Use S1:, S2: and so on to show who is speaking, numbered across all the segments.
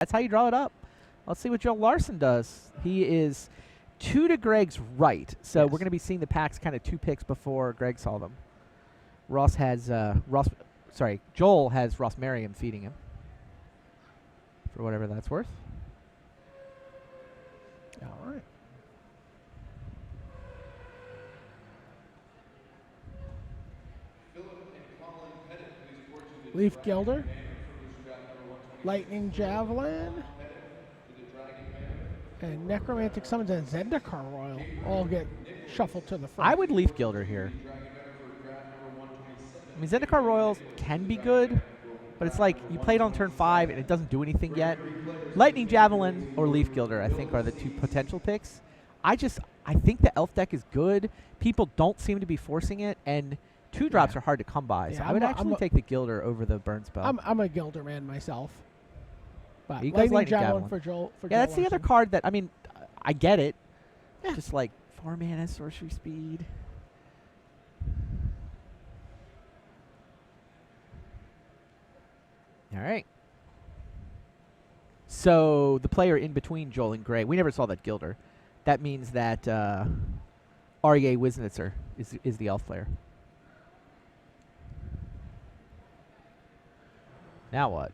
S1: That's how you draw it up. Let's see what Joe Larsson does. He is 2 to Greg's right. So we're going to be seeing the packs kind of 2 picks before Greg saw them. Joel has Ross Merriam feeding him. For whatever that's worth.
S2: All right. Leaf Gilder. Lightning Javelin. And Necromantic Summons and Zendikar Royal all get shuffled to the front.
S1: I would Leaf Gilder here. I mean, Zendikar Royals can be good, but it's like you played on turn 5 and it doesn't do anything yet. Lightning Javelin or Leaf Gilder, I think, are the 2 potential picks. I think the Elf deck is good. People don't seem to be forcing it, and 2-drops are hard to come by. So I would actually take the Gilder over the burn spell.
S2: I'm a Gilder man myself. But
S1: Lightning
S2: Javelin for Joel.
S1: That's the other card that, I mean, I get it. Yeah. Just like 4 mana sorcery speed. All right. So the player in between Joel and Gray, we never saw that Gilder. That means that Aryeh Wisnitzer is the elf player. Now what?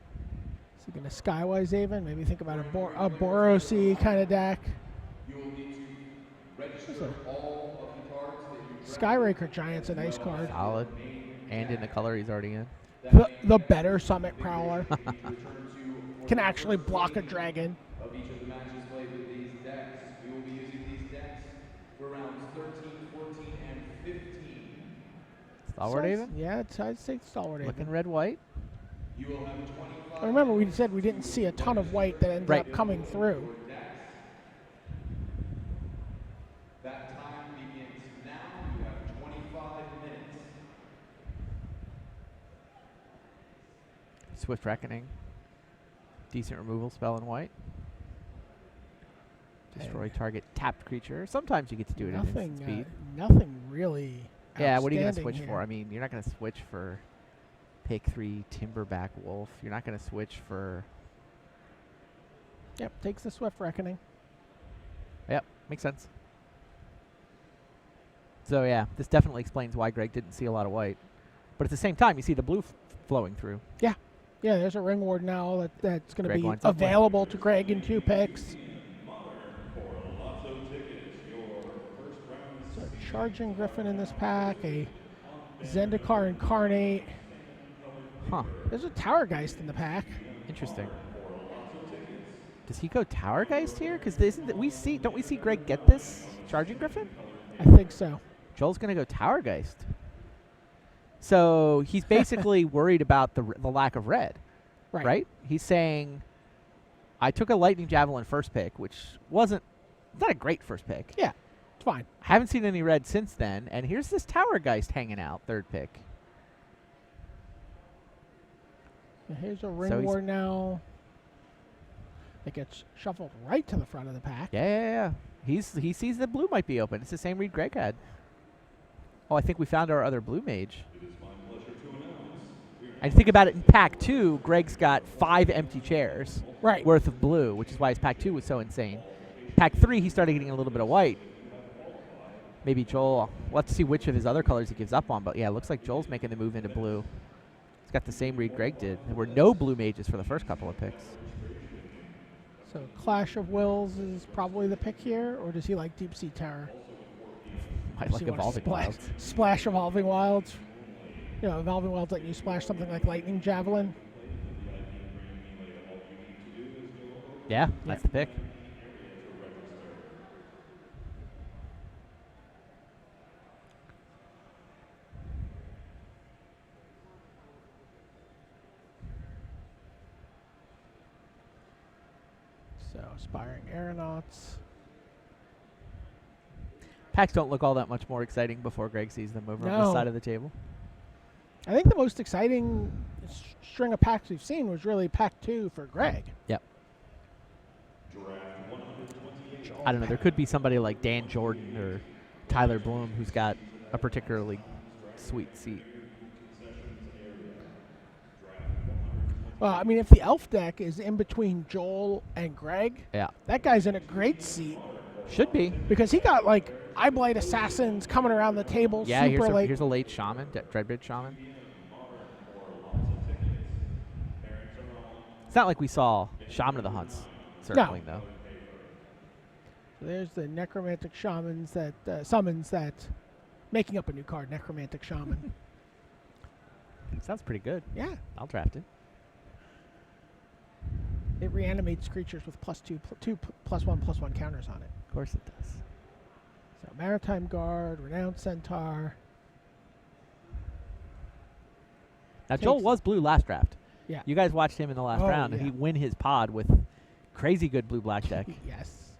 S2: Is he going to Skywise Haven? Maybe think about a Boros-y kind of deck. Skyraker Giant's a nice card.
S1: Solid. And in the color he's already in.
S2: The better Summit Prowler. Can actually block a dragon.
S3: Of each of the matches played with these decks, we will be using these decks for rounds 13, 14, and 15.
S1: Stalwart Haven?
S2: Yeah, I'd say Stalwart Haven.
S1: Looking red-white.
S3: You will have 25.
S2: Remember, we said we didn't see a ton of white that ended up coming through.
S3: That time begins now. You have 25 minutes.
S1: Swift Reckoning. Decent removal spell in white. Destroy target tapped creature. Sometimes you get to do it at instant speed.
S2: Nothing really.
S1: Yeah, what are you going to switch
S2: here.
S1: for? I mean, you're not going to switch for pick 3 Timberback Wolf. You're not going to switch for.
S2: Yep, takes the Swift Reckoning.
S1: Yep, makes sense. So yeah, this definitely explains why Greg didn't see a lot of white. But at the same time, you see the blue flowing through.
S2: Yeah. Yeah, there's a Ring Ward now that's going to be
S1: wants
S2: available to Greg in 2 picks. So a Charging Griffin in this pack, a Zendikar Incarnate.
S1: Huh.
S2: There's a Towergeist in the pack.
S1: Interesting. Does he go Towergeist here? Because don't we see Greg get this Charging Griffin?
S2: I think so.
S1: Joel's going to go Towergeist. So he's basically worried about the lack of red, right? He's saying, I took a Lightning Javelin first pick, which wasn't not a great first pick.
S2: Yeah, it's fine.
S1: Haven't seen any red since then, and here's this Towergeist hanging out, 3rd pick.
S2: And here's a Ring Ward now. It gets shuffled right to the front of the pack.
S1: Yeah. He sees the blue might be open. It's the same read Greg had. Oh, I think we found our other blue mage. And think about it, in pack 2, Greg's got 5 empty chairs worth of blue, which is why his pack 2 was so insane. Pack 3, he started getting a little bit of white. Maybe Joel, we'll have to see which of his other colors he gives up on, but yeah, it looks like Joel's making the move into blue. He's got the same read Greg did. There were no blue mages for the first couple of picks.
S2: So Clash of Wills is probably the pick here, or does he like Deep Sea Terror?
S1: I like Evolving Wilds.
S2: Splash Evolving Wilds. You know, Evolving Wilds let you splash something like Lightning Javelin.
S1: Yeah, that's the pick.
S2: So, Aspiring Aeronauts.
S1: Packs don't look all that much more exciting before Greg sees them over on the side of the table.
S2: I think the most exciting string of packs we've seen was really pack 2 for Greg.
S1: Yep. I don't know. There could be somebody like Dan Jordan or Tyler Bloom who's got a particularly sweet seat.
S2: I mean, if the elf deck is in between Joel and Greg,
S1: Yeah.
S2: that guy's in a great seat
S1: Should be.
S2: because he got like Eyeblight Assassins coming around the table.
S1: Yeah,
S2: super late.
S1: here's a late Shaman, Dreadbridge Shaman. It's not like we saw Shaman of the Hunts circling, though.
S2: So there's the Necromantic Shamans that summons that, making up a new card, Necromantic Shaman.
S1: Sounds pretty good.
S2: Yeah.
S1: I'll draft it.
S2: It reanimates creatures with +2, +1/+1 counters on it.
S1: Of course it does.
S2: So Maritime Guard, Renowned Centaur.
S1: Now, Joel was blue last draft.
S2: Yeah.
S1: You guys watched him in the last round, and
S2: yeah.
S1: he win his pod with crazy good blue-black deck.
S2: Yes.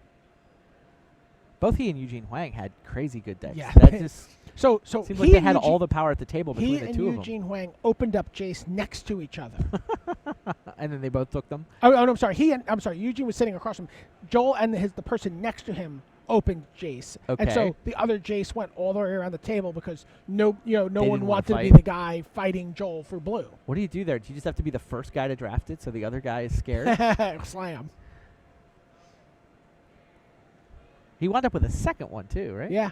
S1: Both he and Eugene Huang had crazy good decks.
S2: Yeah.
S1: That just
S2: So
S1: seems like they had all the power at the table between
S2: he
S1: the
S2: and
S1: two
S2: Eugene Huang opened up Jace next to each other.
S1: of them. And then they both took them.
S2: Oh, no, I'm sorry. Eugene was sitting across from him. Joel and the person next to him opened Jace.
S1: Okay.
S2: And so the other Jace went all the way around the table because no one
S1: didn't wanna
S2: wanted to be
S1: fight.
S2: the guy fighting Joel for blue.
S1: What do you do there? Do you just have to be the first guy to draft it so the other guy is scared?
S2: Slam.
S1: He wound up with a second one, too, right?
S2: Yeah.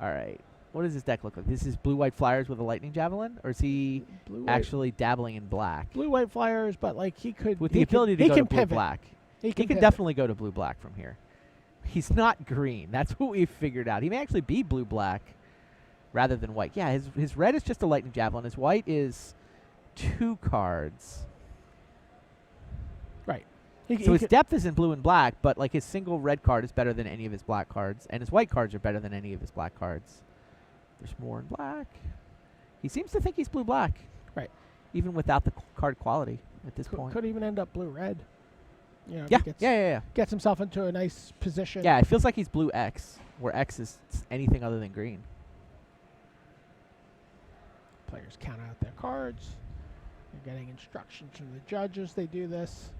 S1: All right. What does this deck look like? This is blue-white flyers with a lightning javelin? Or is he actually dabbling in black?
S2: Blue-white flyers, but like he could...
S1: With the ability to go to
S2: pivot.
S1: blue-black.
S2: He
S1: He can
S2: pivot.
S1: definitely go to blue-black from here. He's not green. That's what we figured out. He may actually be blue-black rather than white. Yeah, his red is just a lightning javelin. His white is 2 cards.
S2: Right.
S1: So his depth is in blue and black, but like his single red card is better than any of his black cards, and his white cards are better than any of his black cards. There's more in black. He seems to think he's blue-black.
S2: Right.
S1: Even without the card quality at this point.
S2: Could even end up blue-red. You know, if
S1: Yeah,
S2: he gets,
S1: yeah.
S2: Gets himself into a nice position.
S1: Yeah, it feels like he's blue X, where X is anything other than green.
S2: Players count out their cards. You're getting instructions from the judges. They do this.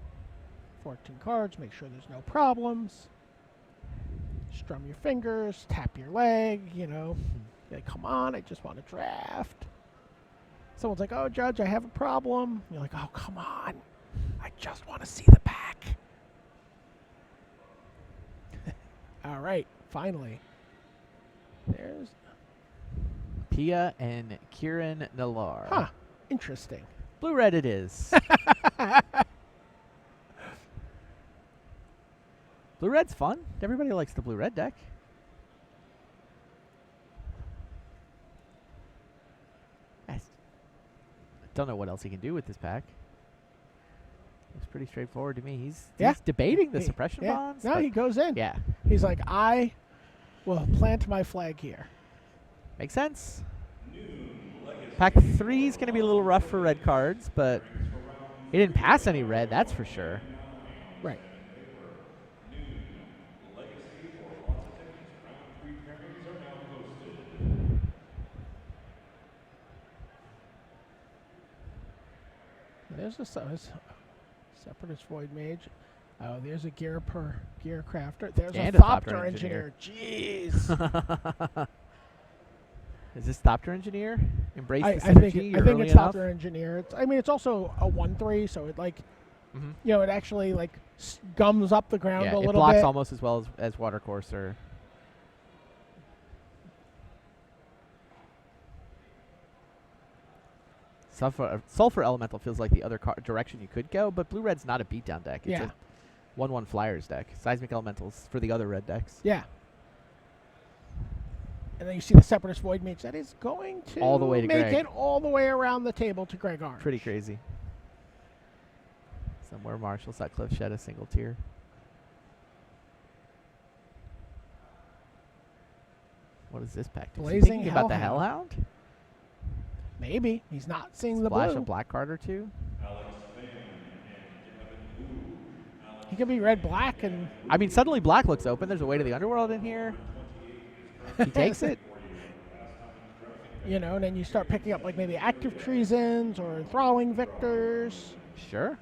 S2: 14 cards. Make sure there's no problems. Strum your fingers. Tap your leg. You know. You're like, come on, I just want to draft. Someone's like, oh, Judge, I have a problem. You're like, oh, come on. I just want to see the pack. All right, finally. There's...
S1: Pia and Kieran Nalar.
S2: Huh, interesting.
S1: Blue-red it is. Blue-red's fun. Everybody likes the blue-red deck. I don't know what else he can do with this pack. It's pretty straightforward to me. He's debating the suppression bonds.
S2: No, he goes in.
S1: Yeah.
S2: He's like, I will plant my flag here.
S1: Makes sense. Pack 3 is going to be a little rough for red cards, but he didn't pass any red, that's for sure.
S2: Right. There's a Separatist Void Mage. Oh, there's a Gear Crafter. There's
S1: And
S2: a
S1: a
S2: Thopter
S1: Thopter
S2: Engineer. Jeez.
S1: Is this Thopter Engineer? Embrace the
S2: I
S1: synergy.
S2: think
S1: You're early
S2: it's
S1: enough?
S2: Thopter Engineer. It's also a 1/3, so it like, it actually like gums up the ground a little bit.
S1: It blocks almost as well as Watercourser. Sulfur Elemental feels like the other direction you could go, but blue-red's not a beatdown deck. It's a 1/1 Flyers deck. Seismic Elementals for the other red decks.
S2: Yeah. And then you see the Separatist Void Mage that is going to
S1: all the way to
S2: make
S1: Greg.
S2: it all the way around the table to Greg Orange.
S1: Pretty crazy. Somewhere Marshall Sutcliffe shed a single tear. What is this pack? Is he
S2: Blazing
S1: thinking about the
S2: Hellhound.
S1: Hellhound?
S2: Maybe. He's not seeing the
S1: Splash
S2: blue.
S1: a black card or two.
S2: He could be red-black and...
S1: I mean, suddenly black looks open. There's a way to the underworld in here. He takes it.
S2: You know, and then you start picking up like maybe Active Treasons or Enthralling Victors.
S1: Sure.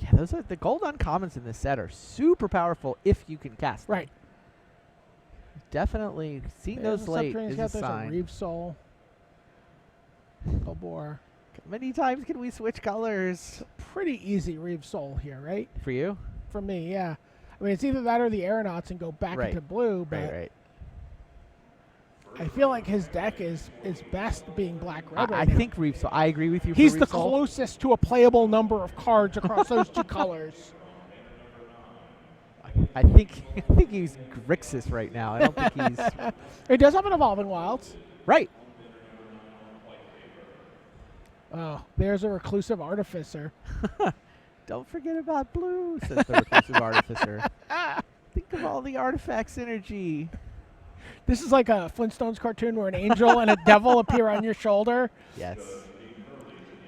S1: Yeah, those are the gold uncommons in this set are super powerful if you can cast them.
S2: Right.
S1: Definitely seeing
S2: There's
S1: those
S2: a
S1: late
S2: Subterranean
S1: is
S2: Scout,
S1: a
S2: there's
S1: sign.
S2: Reeve Soul. Gobor.
S1: many times can we switch colors?
S2: Pretty easy Reeve Soul here, right?
S1: For you?
S2: For me, yeah. I mean, it's either that or the Aeronauts and go back
S1: Right.
S2: into blue, but
S1: Right.
S2: I feel like his deck is best being black-red
S1: I
S2: right now.
S1: think Reeve Soul. I agree with you.
S2: He's
S1: for
S2: the
S1: Reeve Soul.
S2: closest to a playable number of cards across those two colors.
S1: I think he's Grixis right now. I don't think he's
S2: It does have an Evolving Wilds.
S1: right.
S2: Oh, there's a Reclusive Artificer.
S1: Don't forget about blue, says the Reclusive Artificer. Think of all the artifact synergy.
S2: This is like a Flintstones cartoon where an angel and a devil appear on your shoulder.
S1: Yes.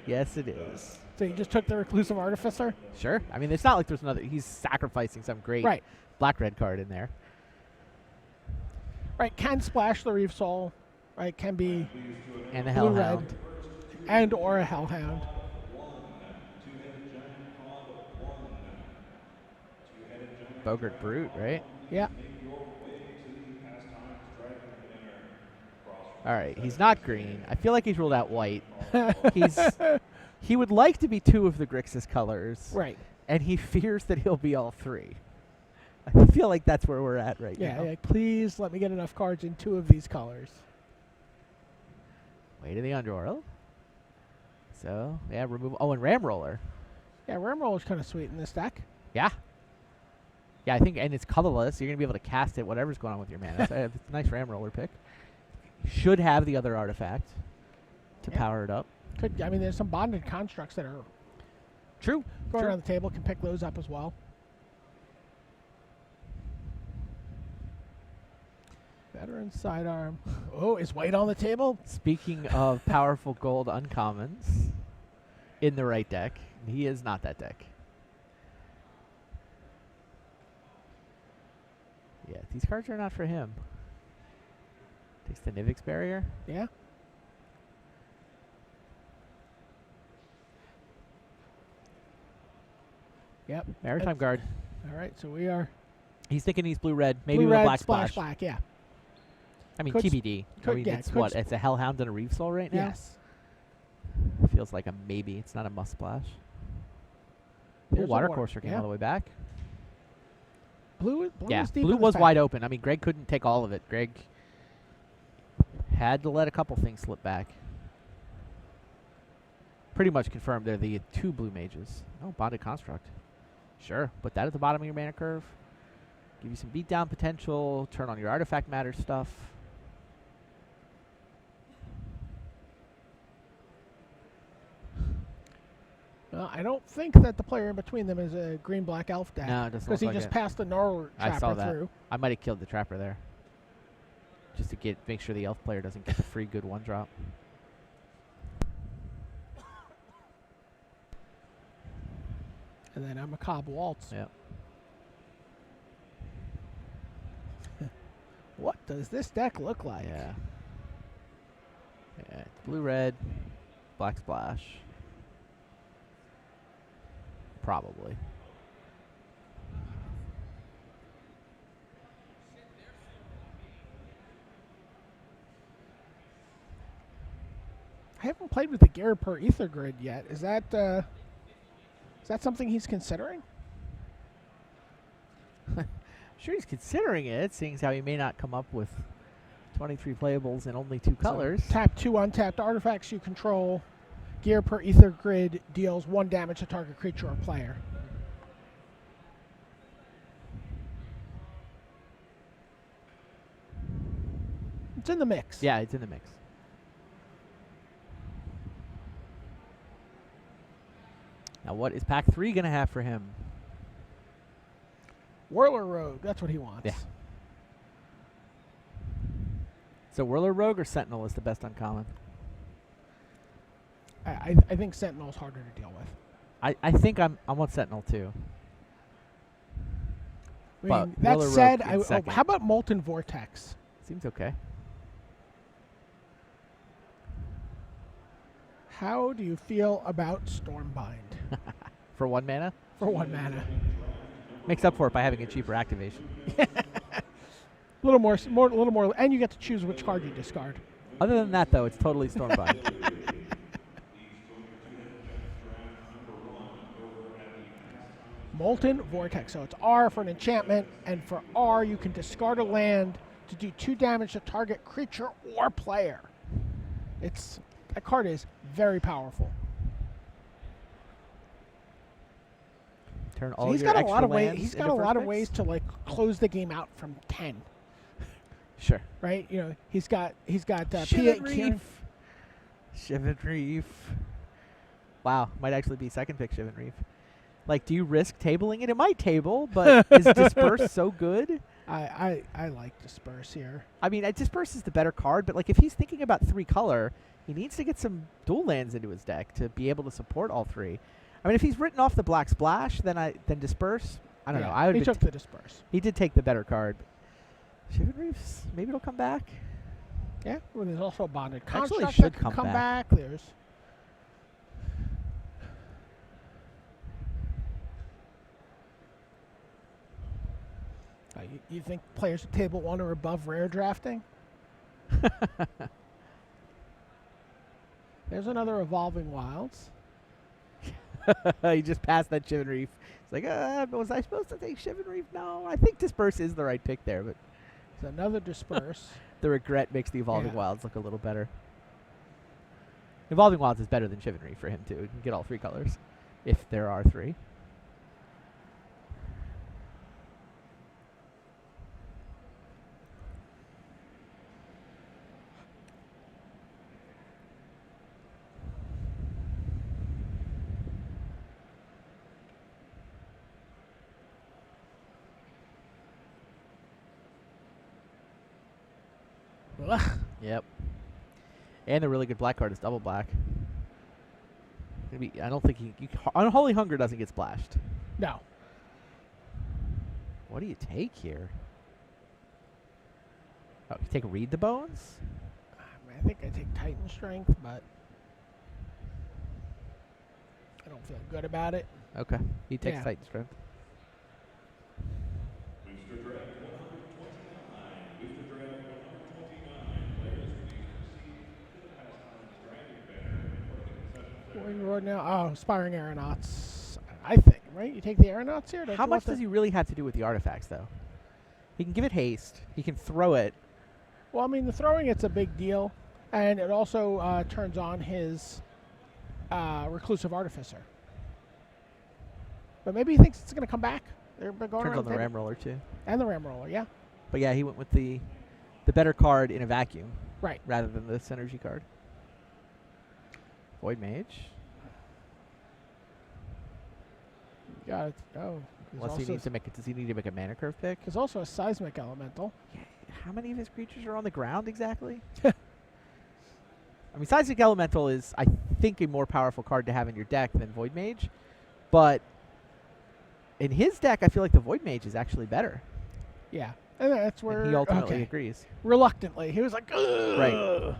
S1: Yes, it is.
S2: So you just took the Reclusive Artificer?
S1: Sure. I mean, it's not like there's another. He's sacrificing some great
S2: Right.
S1: black-red card in there.
S2: Right, can splash the Reeve Soul. Right, can be
S1: And the
S2: blue-red
S1: Hellhound.
S2: and or a Hellhound.
S1: Bogart Brute, right?
S2: Yeah.
S1: All right. He's not green. I feel like he's ruled out white. He would like to be two of the Grixis colors.
S2: Right.
S1: And he fears that he'll be all three. I feel like that's where we're at right
S2: Yeah,
S1: now.
S2: like, please let me get enough cards in two of these colors.
S1: Way to the Underworld. So, yeah, remove. Oh, and Ram Roller.
S2: Yeah, Rimroller's kind of sweet in this deck.
S1: Yeah. Yeah, I think, and it's colorless. So you're going to be able to cast it, whatever's going on with your mana. So, it's a nice Ram Roller pick. Should have the other artifact to
S2: Yeah.
S1: power it up.
S2: I mean, there's some bonded constructs that are
S1: True.
S2: going
S1: True.
S2: around the table. Can pick those up as well. Veteran Sidearm. Oh, is white on the table?
S1: Speaking of powerful gold uncommons in the right deck, he is not that deck. Yeah, these cards are not for him. Takes the Nivix barrier.
S2: Yeah. Yep.
S1: Maritime Guard.
S2: All right, so we are
S1: He's thinking he's blue-red, maybe
S2: blue,
S1: with a
S2: red,
S1: black
S2: splash,
S1: splash.
S2: black. Yeah.
S1: I mean,
S2: Could s-
S1: TBD. I
S2: could-
S1: mean,
S2: yeah,
S1: it's
S2: could
S1: what?
S2: s-
S1: It's a Hellhound and a Reeve Soul right now?
S2: Yes.
S1: Feels like a maybe. It's not a must splash.
S2: There's a
S1: Water
S2: water-
S1: Courser came
S2: yeah.
S1: all the way back.
S2: Blue
S1: Yeah,
S2: is deep
S1: blue
S2: in this
S1: was
S2: pack.
S1: wide open. I mean, Greg couldn't take all of it. Greg had to let a couple things slip back. Pretty much confirmed they're the two blue mages. Oh, Bonded Construct. Sure, put that at the bottom of your mana curve. Give you some beatdown potential. Turn on your artifact matter stuff.
S2: I don't think that the player in between them is a green-black elf deck.
S1: No, it doesn't
S2: Because he
S1: look like
S2: just
S1: it.
S2: passed the Gnarl
S1: I saw
S2: Trapper
S1: that.
S2: through.
S1: I might have killed the Trapper there. Just to make sure the elf player doesn't get the free good one drop.
S2: And then a Macabre Waltz.
S1: Yep.
S2: What does this deck look like?
S1: Yeah. Yeah, it's blue-red, black splash. Probably.
S2: I haven't played with the Gear per Ether Grid yet. Is that something he's considering?
S1: Sure, he's considering it, seeing as how he may not come up with 23 playables in only two colors.
S2: So tap 2 untapped artifacts you control. Gear per Ether Grid deals 1 damage to target creature or player. It's in the mix.
S1: Yeah, it's in the mix. Now, what is Pack 3 going to have for him?
S2: Whirler Rogue, that's what he wants.
S1: Yeah. So, Whirler Rogue or Sentinel is the best uncommon?
S2: I think Sentinel's harder to deal with.
S1: I think I want Sentinel too.
S2: I
S1: But
S2: mean, that
S1: Whirler Rogue
S2: said,
S1: in second.
S2: how about Molten Vortex?
S1: Seems okay.
S2: How do you feel about Stormbind
S1: For 1 mana?
S2: for 1 mana?
S1: Makes up for it by having a cheaper activation.
S2: A little more, and you get to choose which card you discard.
S1: Other than that, though, it's totally Stormbind.
S2: Molten Vortex. So it's R for an enchantment, and for R, you can discard a land to do 2 damage to target creature or player. That card is very powerful.
S1: Turn all
S2: So he's
S1: your
S2: got a
S1: extra
S2: lot of ways.
S1: lands
S2: He's got
S1: into
S2: a
S1: first
S2: lot of
S1: picks?
S2: ways to like close the game out from 10.
S1: Sure.
S2: Right? You know, he's got
S1: Shivan
S2: P8 Kieran.
S1: Reef. Shivan Reef. Wow, might actually be second pick Shivan Reef. Like, do you risk tabling it? It might table, but is Disperse so good?
S2: I like Disperse here.
S1: I mean, Disperse is the better card, but like if he's thinking about 3 color, he needs to get some dual lands into his deck to be able to support all 3. I mean, if he's written off the black splash, then Disperse. I don't know.
S2: He took the Disperse.
S1: He did take the better card. Shivan Reefs, maybe it'll come back.
S2: Yeah. Well, there's also Bonded
S1: Actually
S2: Construct
S1: should
S2: that can
S1: come
S2: come
S1: back.
S2: back. There's you think players at table 1 are above rare drafting? There's another Evolving Wilds.
S1: He just passed that Shivan Reef. It's like, was I supposed to take Shivan Reef? No, I think Disperse is the right pick there, but
S2: There's another Disperse.
S1: the regret makes the Evolving
S2: Yeah.
S1: Wilds look a little better. Evolving Wilds is better than Shivan Reef for him, too. He can get all 3 colors, if there are 3.
S2: Ugh.
S1: Yep. And the really good black card is double black. Maybe I don't think Unholy Hunger doesn't get splashed.
S2: No.
S1: What do you take here? Oh, you take Read the Bones?
S2: I think I take Titan Strength, but I don't feel good about it.
S1: Okay. He takes
S2: Yeah.
S1: Titan Strength.
S3: Booster draft 129. Booster draft 129. Players please proceed to the Pastimes drafting banner and put the concession
S2: Going road now. Oh, Inspiring Aeronauts. I think, right? You take the Aeronauts here? Don't
S1: How
S2: you
S1: much
S2: want
S1: does he really have to do with the artifacts, though? He can give it haste. He can throw it.
S2: Well, I mean, the throwing, it's a big deal. And it also turns on his Reclusive Artificer. But maybe he thinks it's going to come back. They're going
S1: Turns
S2: around
S1: on the
S2: table.
S1: Ram Roller, too.
S2: And the Ram Roller, yeah.
S1: But yeah, he went with the better card in a vacuum.
S2: Right.
S1: Rather than the Synergy card. Void Mage.
S2: Got it. Oh.
S1: Unless he needs to make it. Does he need to make a mana curve pick?
S2: There's also a Seismic Elemental.
S1: How many of his creatures are on the ground exactly? I mean, Seismic Elemental is, I think, a more powerful card to have in your deck than Void Mage. But in his deck, I feel like the Void Mage is actually better.
S2: Yeah. And that's where
S1: And he ultimately
S2: okay.
S1: agrees.
S2: Reluctantly. He was like, ugh.
S1: Right.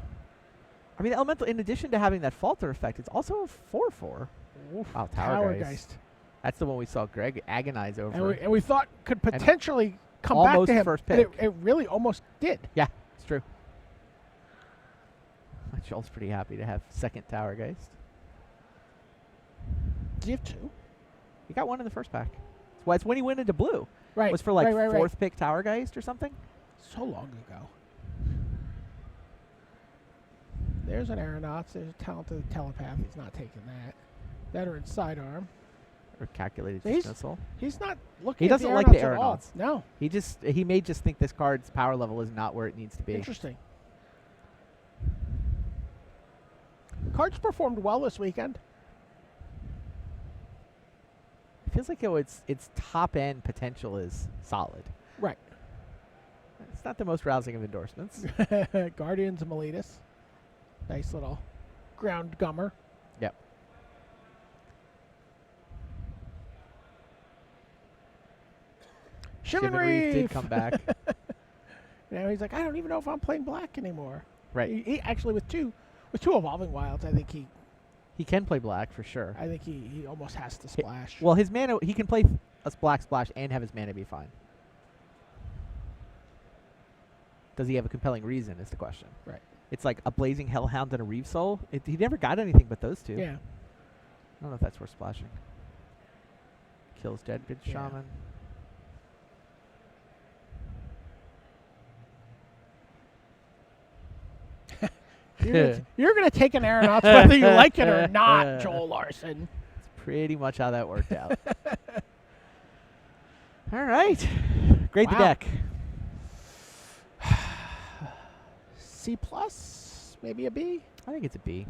S1: I mean, Elemental, in addition to having that Falter effect, it's also a 4/4.
S2: Oof,
S1: Wow,
S2: Towergeist.
S1: That's the one we saw Greg agonize over.
S2: And we thought could potentially come back
S1: almost
S2: to him.
S1: first
S2: but
S1: pick.
S2: it really almost did.
S1: Yeah, it's true. Joel's pretty happy to have second Towergeist.
S2: Did you have 2?
S1: He got 1 in the first pack. Well, it's when he went into blue.
S2: Right.
S1: It was for like
S2: right.
S1: fourth pick Towergeist or something.
S2: So long ago. There's an Aeronauts. There's a Talented Telepath. He's not taking that. Veteran Sidearm.
S1: Or calculated
S2: So he's-
S1: dismissal.
S2: He's not looking
S1: He
S2: at the
S1: doesn't like the
S2: Aeronauts at all.
S1: Aeronauts.
S2: No.
S1: He may just think this card's power level is not where it needs to be.
S2: Interesting. Cards performed well this weekend.
S1: It feels like its top end potential is solid.
S2: Right.
S1: It's not the most rousing of endorsements.
S2: Guardians of Miletus. Nice little ground gummer.
S1: Yep.
S2: Shivan
S1: Reef did
S2: Reef
S1: come back.
S2: Now he's like, I don't even know if I'm playing black anymore.
S1: Right.
S2: He actually with two Evolving Wilds, I think
S1: He can play black for sure.
S2: he almost has to splash.
S1: Well, his mana, he can play a black splash and have his mana be fine. Does he have a compelling reason is the question.
S2: Right.
S1: It's like a Blazing Hellhound and a Reeve Soul. He never got anything but those two.
S2: Yeah.
S1: I don't know if that's worth splashing. kills dead good
S2: Yeah.
S1: shaman.
S2: You're gonna take an aeronauts whether you like it or not, Joel Larsson.
S1: That's pretty much how that worked out. All right. Grade the
S2: Wow.
S1: deck.
S2: C plus, maybe a B.
S1: I think it's a B.